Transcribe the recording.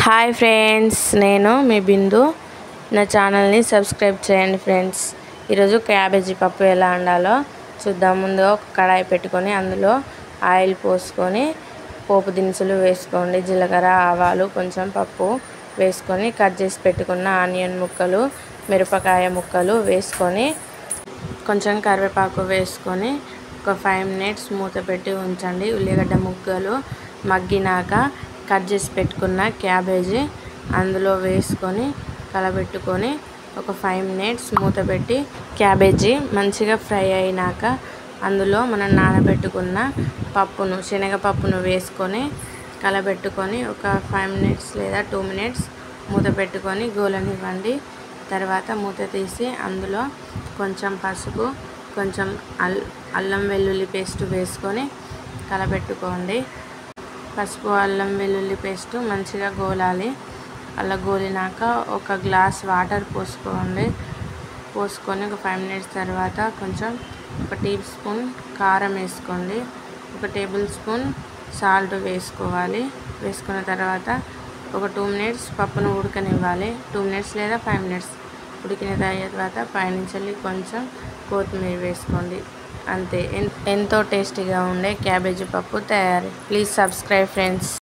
Hi friends, నేను మీ బిందు. నా ఛానల్ని సబ్స్క్రైబ్ చేయండి ఫ్రెండ్స్. ఈరోజు క్యాబేజీ పప్పు ఎలా వండాలో చూద్దాం. ముందు ఒక కడాయి పెట్టుకొని అందులో ఆయిల్ పోసుకొని పోపు దినుసులు వేసుకోండి. జీలకర్ర, ఆవాలు, కొంచెం పప్పు వేసుకొని కట్ చేసి పెట్టుకున్న ఆనియన్ ముక్కలు, మిరపకాయ ముక్కలు వేసుకొని కొంచెం కరివేపాకు వేసుకొని ఒక 5 మినిట్స్ మూత పెట్టి ఉంచండి. ఉల్లిగడ్డ ముక్కలు మగ్గినాక కట్ చేసి పెట్టుకున్న క్యాబేజీ అందులో వేసుకొని కలబెట్టుకొని ఒక 5 మినిట్స్ మూత పెట్టి క్యాబేజీ మంచిగా ఫ్రై అయినాక అందులో మనం నానబెట్టుకున్న పప్పును, శనగపప్పును వేసుకొని కలబెట్టుకొని ఒక 5 మినిట్స్ లేదా 2 మినిట్స్ మూత పెట్టుకొని గోలనివ్వండి. తర్వాత మూత తీసి అందులో కొంచెం పసుపు, కొంచెం అల్లం వెల్లుల్లి పేస్ట్ వేసుకొని కలబెట్టుకోండి. పసుపు, అల్లం వెల్లుల్లి పేస్ట్ మంచిగా గోలాలి. అలా గోలినాక ఒక గ్లాస్ వాటర్ పోసుకోండి. పోసుకొని ఒక 5 మినిట్స్ తర్వాత కొంచెం ఒక టీ స్పూన్ కారం వేసుకోండి. ఒక టేబుల్ స్పూన్ సాల్ట్ వేసుకోవాలి. వేసుకున్న తర్వాత ఒక 2 మినిట్స్ పప్పును ఉడకనివ్వాలి. 2 మినిట్స్ లేదా 5 మినిట్స్ ఉడికిన తర్వాత పైనుంచి కొంచెం కొత్తిమీర వేసుకోండి. అంతే, ఎంతో టేస్టీగా ఉండే క్యాబేజీ పప్పు తయారు. Please subscribe friends.